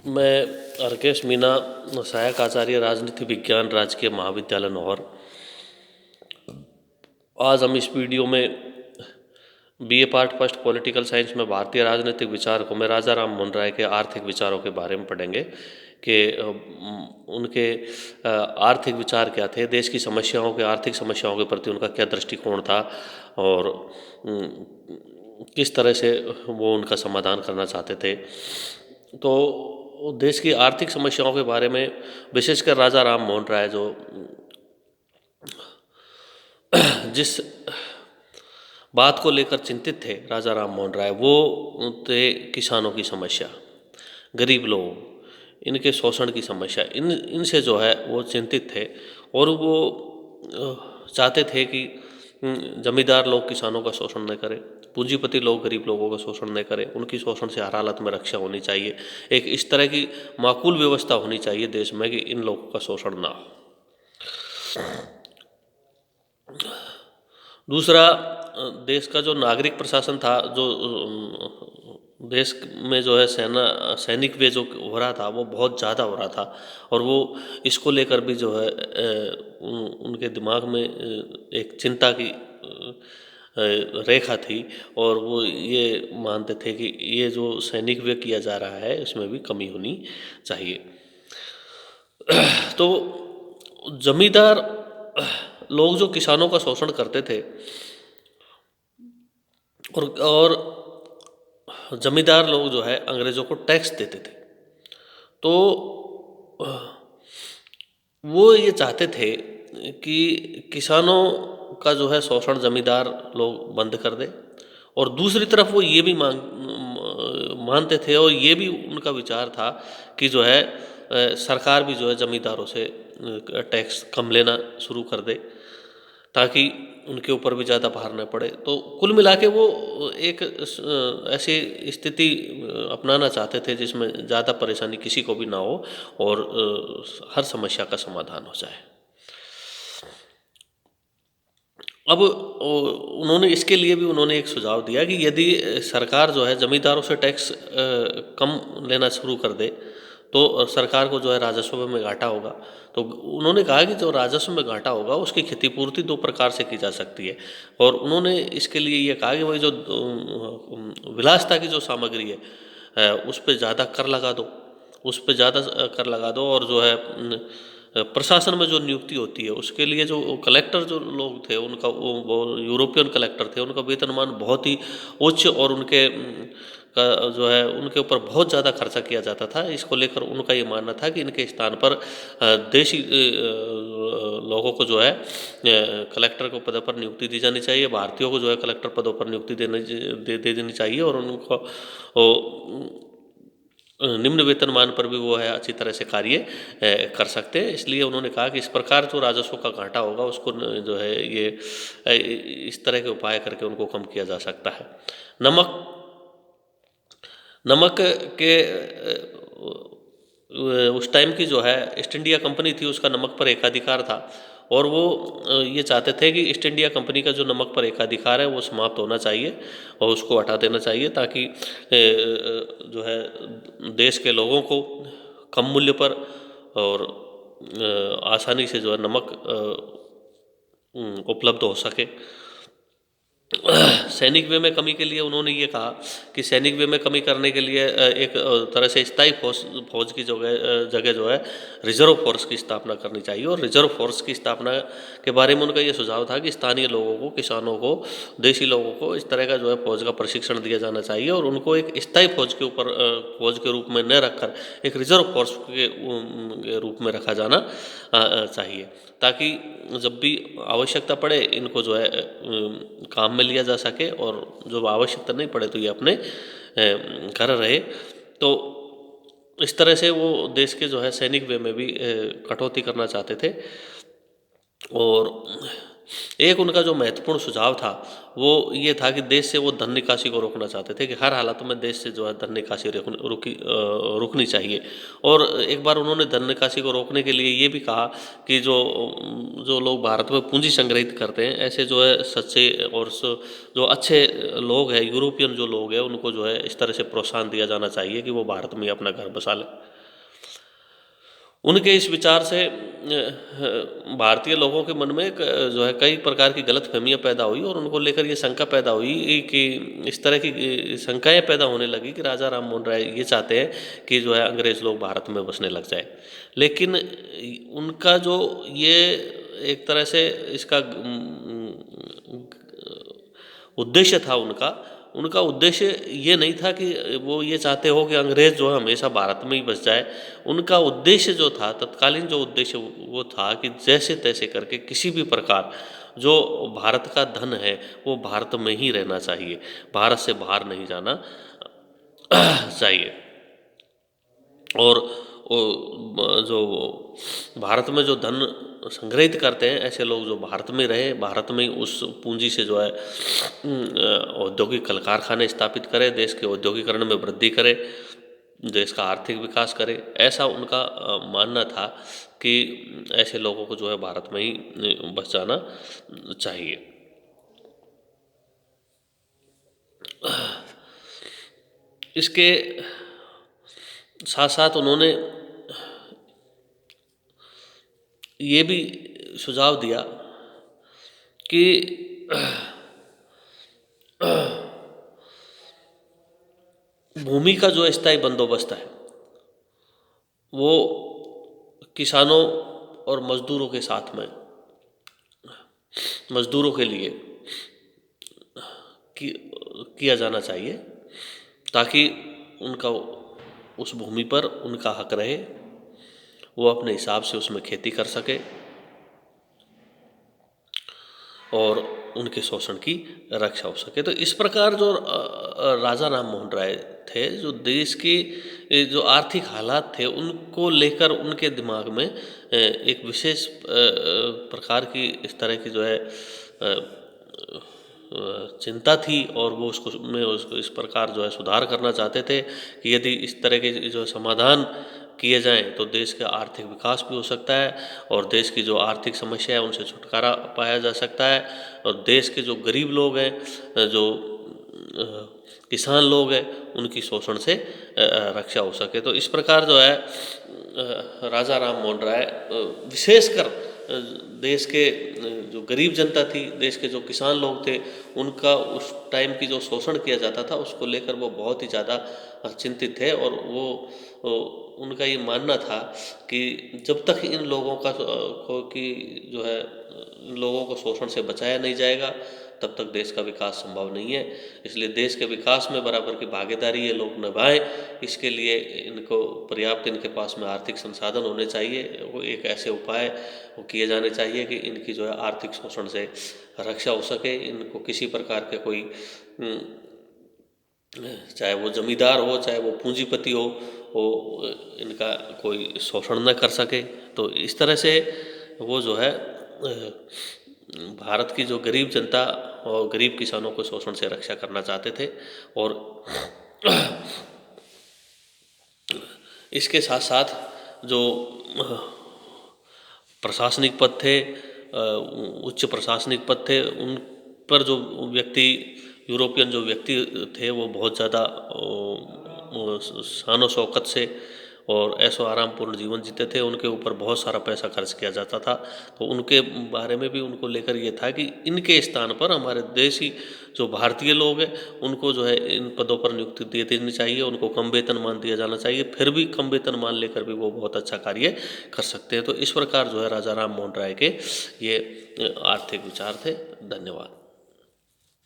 मैं अर्केश मीना, सहायक आचार्य राजनीति विज्ञान, राजकीय महाविद्यालय नौहर। आज हम इस वीडियो में BA part first political science में भारतीय राजनीतिक विचार को में राजा राम मोहन राय के आर्थिक विचारों के बारे में पढ़ेंगे कि उनके आर्थिक विचार क्या थे, देश की समस्याओं के आर्थिक समस्याओं के प्रति उनका क्या दृष्टिकोण था और किस तरह से वो उनका समाधान करना चाहते थे। तो देश की आर्थिक समस्याओं के बारे में विशेषकर राजा राम मोहन राय जो जिस बात को लेकर चिंतित थे, राजा राम मोहन राय, वो थे किसानों की समस्या, गरीब लोग, इनके शोषण की समस्या, इनसे जो है वो चिंतित थे। और वो चाहते थे कि जमींदार लोग किसानों का शोषण न करें, पूंजीपति लोग गरीब लोगों का शोषण न करें, उनकी शोषण से हर हालत में रक्षा होनी चाहिए। एक इस तरह की माकूल व्यवस्था होनी चाहिए देश में कि इन लोगों का शोषण ना हो। दूसरा, देश का जो नागरिक प्रशासन था, जो देश में जो है सैनिक व्यय जो हो रहा था वो बहुत ज़्यादा हो रहा था, और वो इसको लेकर भी जो है उनके दिमाग में एक चिंता की रेखा थी, और वो ये मानते थे कि ये जो सैनिक व्यय किया जा रहा है इसमें भी कमी होनी चाहिए। तो जमींदार लोग जो किसानों का शोषण करते थे और जमींदार लोग जो है अंग्रेज़ों को टैक्स देते थे, तो वो ये चाहते थे कि किसानों का जो है शोषण जमींदार लोग बंद कर दे, और दूसरी तरफ वो ये भी मानते थे, और ये भी उनका विचार था कि जो है सरकार भी जो है जमींदारों से टैक्स कम लेना शुरू कर दे ताकि उनके ऊपर भी ज़्यादा भार न पड़े। तो कुल मिला के वो एक ऐसी स्थिति अपनाना चाहते थे जिसमें ज़्यादा परेशानी किसी को भी ना हो और हर समस्या का समाधान हो जाए। अब उन्होंने इसके लिए भी उन्होंने एक सुझाव दिया कि यदि सरकार जो है जमींदारों से टैक्स कम लेना शुरू कर दे तो सरकार को जो है राजस्व में घाटा होगा। तो उन्होंने कहा कि जो राजस्व में घाटा होगा उसकी क्षतिपूर्ति दो प्रकार से की जा सकती है, और उन्होंने इसके लिए ये कहा कि भाई जो विलासिता की जो सामग्री है उस पर ज़्यादा कर लगा दो, उस पर ज़्यादा कर लगा दो, और जो है प्रशासन में जो नियुक्ति होती है उसके लिए जो कलेक्टर जो लोग थे उनका वो यूरोपियन कलेक्टर थे, उनका वेतनमान बहुत ही उच्च, और उनके का जो है उनके ऊपर बहुत ज़्यादा खर्चा किया जाता था। इसको लेकर उनका ये मानना था कि इनके स्थान पर देशी लोगों को जो है कलेक्टर को पद पर नियुक्ति दी जानी चाहिए, भारतीयों को जो है कलेक्टर पदों पर नियुक्ति दे देनी चाहिए, और उनको निम्न वेतनमान पर भी वो है अच्छी तरह से कार्य कर सकते हैं। इसलिए उन्होंने कहा कि इस प्रकार जो राजस्व का घाटा होगा उसको जो है ये इस तरह के उपाय करके उनको कम किया जा सकता है। नमक के उस टाइम की जो है ईस्ट इंडिया कंपनी थी, उसका नमक पर एकाधिकार था, और वो ये चाहते थे कि ईस्ट इंडिया कंपनी का जो नमक पर एकाधिकार है वो समाप्त होना चाहिए और उसको हटा देना चाहिए, ताकि जो है देश के लोगों को कम मूल्य पर और आसानी से जो है नमक उपलब्ध हो सके। सैनिक व्यय में कमी के लिए उन्होंने ये कहा कि सैनिक व्यय में कमी करने के लिए एक तरह से स्थायी फौज की जगह जो है रिजर्व फोर्स की स्थापना करनी चाहिए, और रिजर्व फोर्स की स्थापना के बारे में उनका ये सुझाव था कि स्थानीय लोगों को, किसानों को, देशी लोगों को इस तरह का जो है फौज का प्रशिक्षण दिया जाना चाहिए, और उनको एक स्थायी फौज के ऊपर फौज के रूप में न रखकर एक रिजर्व फोर्स के रूप में रखा जाना चाहिए, ताकि जब भी आवश्यकता पड़े इनको जो है काम में लिया जा सके, और जो आवश्यकता नहीं पड़े तो ये अपने घर रहे। तो इस तरह से वो देश के जो है सैनिक व्यय में भी कटौती करना चाहते थे। और एक उनका जो महत्वपूर्ण सुझाव था वो ये था कि देश से वो धन निकासी को रोकना चाहते थे, कि हर हालत में देश से जो है धन निकासी रुकनी चाहिए। और एक बार उन्होंने धन निकासी को रोकने के लिए ये भी कहा कि जो लोग भारत में पूंजी संग्रहित करते हैं, ऐसे जो है सच्चे और जो अच्छे लोग हैं, यूरोपियन जो लोग हैं, उनको जो है इस तरह से प्रोत्साहन दिया जाना चाहिए कि वो भारत में अपना घर बसा लें। उनके इस विचार से भारतीय लोगों के मन में जो है कई प्रकार की गलतफहमियां पैदा हुई और उनको लेकर ये शंका पैदा हुई कि इस तरह की शंकाएं पैदा होने लगी कि राजा राम मोहन राय ये चाहते हैं कि जो है अंग्रेज लोग भारत में बसने लग जाए। लेकिन उनका जो ये एक तरह से इसका उद्देश्य था, उनका उनका उद्देश्य ये नहीं था कि वो ये चाहते हो कि अंग्रेज़ जो है हमेशा भारत में ही बस जाए। उनका उद्देश्य जो था, तत्कालीन जो उद्देश्य वो था कि जैसे तैसे करके किसी भी प्रकार जो भारत का धन है वो भारत में ही रहना चाहिए, भारत से बाहर नहीं जाना चाहिए। और जो भारत में जो धन संग्रहित करते हैं, ऐसे लोग जो भारत में रहे, भारत में उस पूंजी से जो है औद्योगिक कल कारखाने स्थापित करें, देश के औद्योगिकरण में वृद्धि करे, देश का आर्थिक विकास करे, ऐसा उनका मानना था कि ऐसे लोगों को जो है भारत में ही बस जाना चाहिए। इसके साथ साथ उन्होंने ये भी सुझाव दिया कि भूमि का जो स्थायी बंदोबस्त है वो किसानों और मजदूरों के साथ में, मजदूरों के लिए किया जाना चाहिए, ताकि उनका उस भूमि पर उनका हक रहे, वो अपने हिसाब से उसमें खेती कर सके और उनके शोषण की रक्षा हो सके। तो इस प्रकार जो राजा राम मोहन राय थे, जो देश की जो आर्थिक हालात थे उनको लेकर उनके दिमाग में एक विशेष प्रकार की इस तरह की जो है चिंता थी, और वो उसको इस प्रकार जो है सुधार करना चाहते थे कि यदि इस तरह के जो समाधान किए जाएं तो देश का आर्थिक विकास भी हो सकता है और देश की जो आर्थिक समस्या है उनसे छुटकारा पाया जा सकता है, और देश के जो गरीब लोग हैं, जो किसान लोग हैं, उनकी शोषण से रक्षा हो सके। तो इस प्रकार जो है राजा राम मोहन राय विशेषकर देश के जो गरीब जनता थी, देश के जो किसान लोग थे, उनका उस टाइम की जो शोषण किया जाता था उसको लेकर वो बहुत ही ज़्यादा चिंतित थे। और वो उनका ये मानना था कि जब तक इन लोगों का जो है इन लोगों को शोषण से बचाया नहीं जाएगा तब तक देश का विकास संभव नहीं है। इसलिए देश के विकास में बराबर की भागीदारी ये लोग निभाएं, इसके लिए इनको पर्याप्त इनके पास में आर्थिक संसाधन होने चाहिए। वो एक ऐसे उपाय वो किए जाने चाहिए कि इनकी जो है आर्थिक शोषण से रक्षा हो सके, इनको किसी प्रकार के कोई चाहे वो जमींदार हो चाहे वो पूंजीपति हो, वो इनका कोई शोषण न कर सके। तो इस तरह से वो जो है भारत की जो गरीब जनता और गरीब किसानों को शोषण से रक्षा करना चाहते थे। और इसके साथ साथ जो प्रशासनिक पद थे, उच्च प्रशासनिक पद थे, उन पर जो व्यक्ति यूरोपियन जो व्यक्ति थे वो बहुत ज़्यादा शान शौकत से और ऐशो आरामपूर्ण जीवन जीते थे, उनके ऊपर बहुत सारा पैसा खर्च किया जाता था। तो उनके बारे में भी उनको लेकर ये था कि इनके स्थान पर हमारे देशी जो भारतीय लोग हैं उनको जो है इन पदों पर नियुक्ति दे देनी चाहिए, उनको कम वेतनमान दिया जाना चाहिए, फिर भी कम वेतनमान लेकर भी वो बहुत अच्छा कार्य कर सकते हैं। तो इस प्रकार जो है राजा राम मोहन राय के ये आर्थिक विचार थे। धन्यवाद।